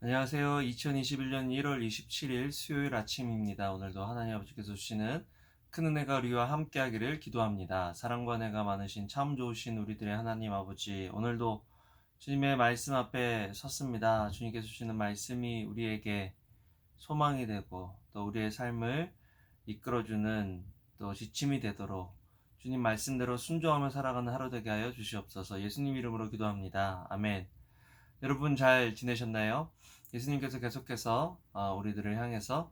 안녕하세요. 2021년 1월 27일 수요일 아침입니다. 오늘도 하나님 아버지께서 주시는 큰 은혜가 우리와 함께하기를 기도합니다. 사랑과 은혜가 많으신 참 좋으신 우리들의 하나님 아버지, 오늘도 주님의 말씀 앞에 섰습니다. 주님께서 주시는 말씀이 우리에게 소망이 되고 또 우리의 삶을 이끌어주는 또 지침이 되도록 주님 말씀대로 순종하며 살아가는 하루 되게 하여 주시옵소서. 예수님 이름으로 기도합니다. 아멘. 여러분 잘 지내셨나요? 예수님께서 계속해서 우리들을 향해서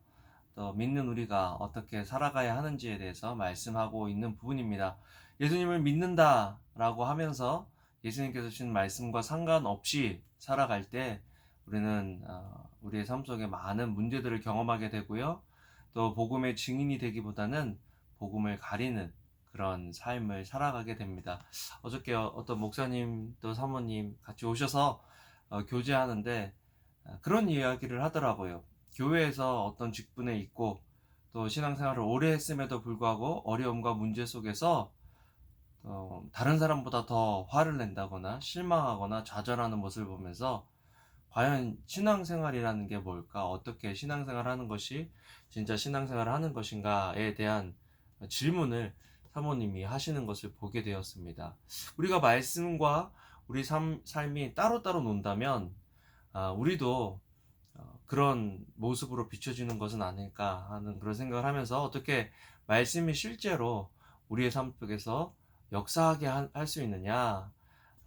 또 믿는 우리가 어떻게 살아가야 하는지에 대해서 말씀하고 있는 부분입니다. 예수님을 믿는다라고 하면서 예수님께서 주신 말씀과 상관없이 살아갈 때 우리는 우리의 삶 속에 많은 문제들을 경험하게 되고요. 또 복음의 증인이 되기보다는 복음을 가리는 그런 삶을 살아가게 됩니다. 어저께 어떤 목사님 또 사모님 같이 오셔서 교제하는데 그런 이야기를 하더라고요. 교회에서 어떤 직분에 있고 또 신앙생활을 오래 했음에도 불구하고 어려움과 문제 속에서 다른 사람보다 더 화를 낸다거나 실망하거나 좌절하는 모습을 보면서 과연 신앙생활이라는 게 뭘까? 어떻게 신앙생활 하는 것이 진짜 신앙생활을 하는 것인가에 대한 질문을 사모님이 하시는 것을 보게 되었습니다. 우리가 말씀과 우리 삶이 따로따로 논다면 우리도 그런 모습으로 비춰지는 것은 아닐까 하는 그런 생각을 하면서 어떻게 말씀이 실제로 우리의 삶 속에서 역사하게 할 수 있느냐,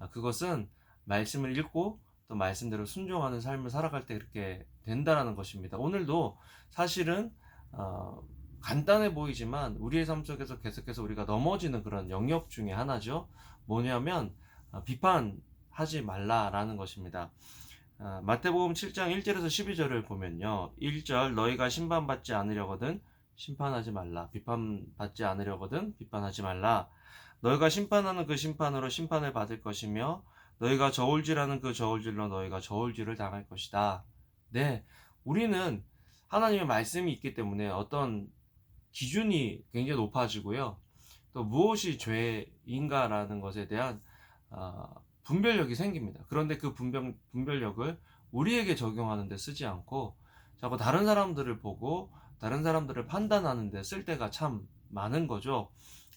그것은 말씀을 읽고 또 말씀대로 순종하는 삶을 살아갈 때 그렇게 된다라는 것입니다. 오늘도 사실은 간단해 보이지만 우리의 삶 속에서 계속해서 우리가 넘어지는 그런 영역 중에 하나죠. 뭐냐면 비판하지 말라라는 것입니다. 마태복음 7장 1절에서 12절을 보면요. 1절 너희가 심판받지 않으려거든 심판하지 말라. 비판받지 않으려거든 비판하지 말라. 너희가 심판하는 그 심판으로 심판을 받을 것이며 너희가 저울질하는 그 저울질로 너희가 저울질을 당할 것이다. 네, 우리는 하나님의 말씀이 있기 때문에 어떤 기준이 굉장히 높아지고요. 또 무엇이 죄인가라는 것에 대한 분별력이 생깁니다. 그런데 그 분별력을 우리에게 적용하는 데 쓰지 않고 자꾸 다른 사람들을 보고 다른 사람들을 판단하는 데 쓸 때가 참 많은 거죠.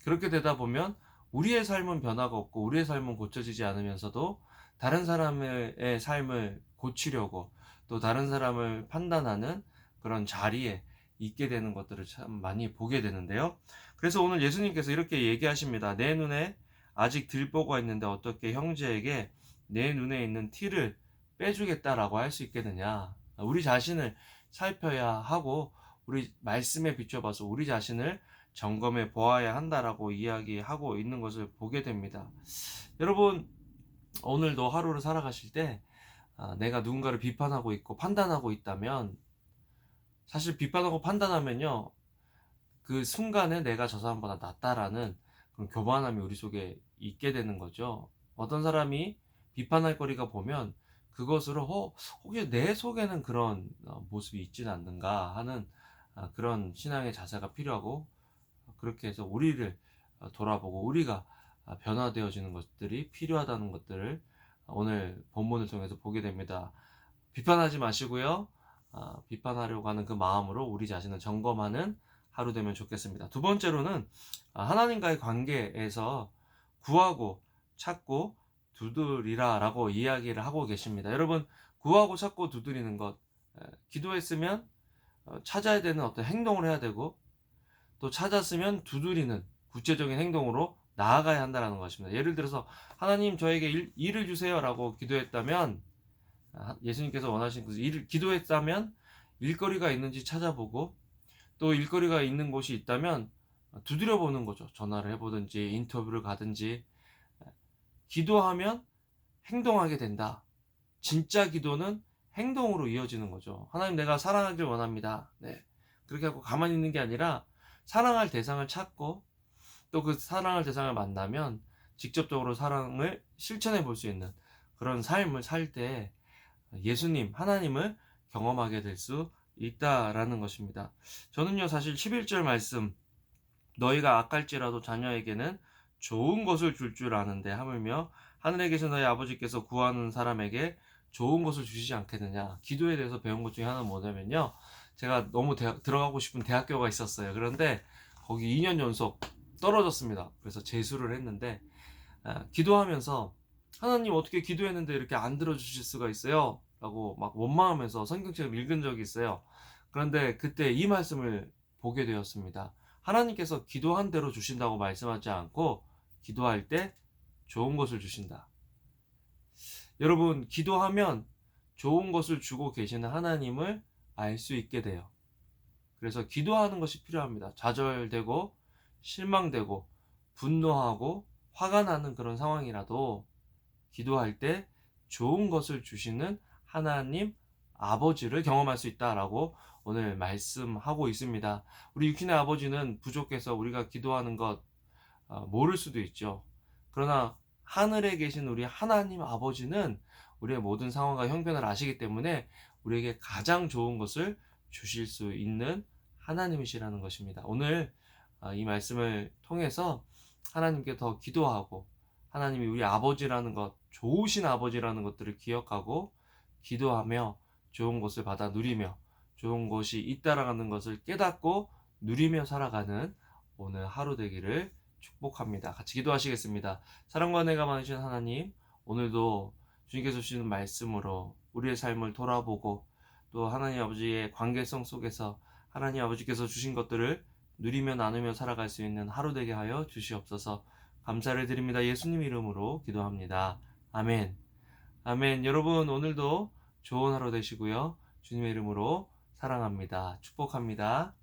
그렇게 되다 보면 우리의 삶은 변화가 없고 우리의 삶은 고쳐지지 않으면서도 다른 사람의 삶을 고치려고 또 다른 사람을 판단하는 그런 자리에 있게 되는 것들을 참 많이 보게 되는데요. 그래서 오늘 예수님께서 이렇게 얘기하십니다. 내 눈에 아직 들보가 있는데 어떻게 형제에게 내 눈에 있는 티를 빼주겠다라고 할 수 있겠느냐. 우리 자신을 살펴야 하고 우리 말씀에 비춰봐서 우리 자신을 점검해 보아야 한다라고 이야기하고 있는 것을 보게 됩니다. 여러분, 오늘도 하루를 살아가실 때 내가 누군가를 비판하고 있고 판단하고 있다면 사실 비판하고 판단하면요. 그 순간에 내가 저 사람보다 낫다라는 그런 교만함이 우리 속에 있게 되는 거죠. 어떤 사람이 비판할 거리가 보면 그것으로 혹시 내 속에는 그런 모습이 있지는 않는가 하는 그런 신앙의 자세가 필요하고 그렇게 해서 우리를 돌아보고 우리가 변화되어지는 것들이 필요하다는 것들을 오늘 본문을 통해서 보게 됩니다. 비판하지 마시고요. 비판하려고 하는 그 마음으로 우리 자신을 점검하는 하루 되면 좋겠습니다. 두 번째로는 하나님과의 관계에서 구하고 찾고 두드리라 라고 이야기를 하고 계십니다. 여러분, 구하고 찾고 두드리는 것, 기도했으면 찾아야 되는 어떤 행동을 해야 되고 또 찾았으면 두드리는 구체적인 행동으로 나아가야 한다는 것입니다. 예를 들어서 하나님 저에게 일을 주세요 라고 기도했다면 예수님께서 원하신 그 일을 기도했다면 일거리가 있는지 찾아보고 또 일거리가 있는 곳이 있다면 두드려 보는 거죠. 전화를 해보든지 인터뷰를 가든지. 기도하면 행동하게 된다. 진짜 기도는 행동으로 이어지는 거죠. 하나님 내가 사랑하길 원합니다. 네. 그렇게 하고 가만히 있는 게 아니라 사랑할 대상을 찾고 또 그 사랑할 대상을 만나면 직접적으로 사랑을 실천해 볼 수 있는 그런 삶을 살 때 예수님, 하나님을 경험하게 될 수 있다라는 것입니다. 저는요, 사실 11절 말씀, 너희가 악할지라도 자녀에게는 좋은 것을 줄 줄 아는데 하물며 하늘에 계신 너희 아버지께서 구하는 사람에게 좋은 것을 주시지 않겠느냐. 기도에 대해서 배운 것 중에 하나는 뭐냐면요. 제가 너무 들어가고 싶은 대학교가 있었어요. 그런데 거기 2년 연속 떨어졌습니다. 그래서 재수를 했는데 기도하면서 하나님 어떻게 기도했는데 이렇게 안 들어주실 수가 있어요? 라고 막 원망하면서 성경책을 읽은 적이 있어요. 그런데 그때 이 말씀을 보게 되었습니다. 하나님께서 기도한 대로 주신다고 말씀하지 않고 기도할 때 좋은 것을 주신다. 여러분, 기도하면 좋은 것을 주고 계시는 하나님을 알 수 있게 돼요. 그래서 기도하는 것이 필요합니다. 좌절되고 실망되고 분노하고 화가 나는 그런 상황이라도 기도할 때 좋은 것을 주시는 하나님 아버지를 경험할 수 있다라고 오늘 말씀하고 있습니다. 우리 육신의 아버지는 부족해서 우리가 기도하는 것 모를 수도 있죠. 그러나 하늘에 계신 우리 하나님 아버지는 우리의 모든 상황과 형편을 아시기 때문에 우리에게 가장 좋은 것을 주실 수 있는 하나님이시라는 것입니다. 오늘 이 말씀을 통해서 하나님께 더 기도하고 하나님이 우리 아버지라는 것, 좋으신 아버지라는 것들을 기억하고 기도하며 좋은 것을 받아 누리며 좋은 것이 있다라는 것을 깨닫고 누리며 살아가는 오늘 하루 되기를 축복합니다. 같이 기도하시겠습니다. 사랑과 은혜가 많으신 하나님, 오늘도 주님께서 주시는 말씀으로 우리의 삶을 돌아보고 또 하나님 아버지의 관계성 속에서 하나님 아버지께서 주신 것들을 누리며 나누며 살아갈 수 있는 하루 되게 하여 주시옵소서. 감사를 드립니다. 예수님 이름으로 기도합니다. 아멘. 아멘. 여러분 오늘도 좋은 하루 되시고요. 주님의 이름으로 사랑합니다. 축복합니다.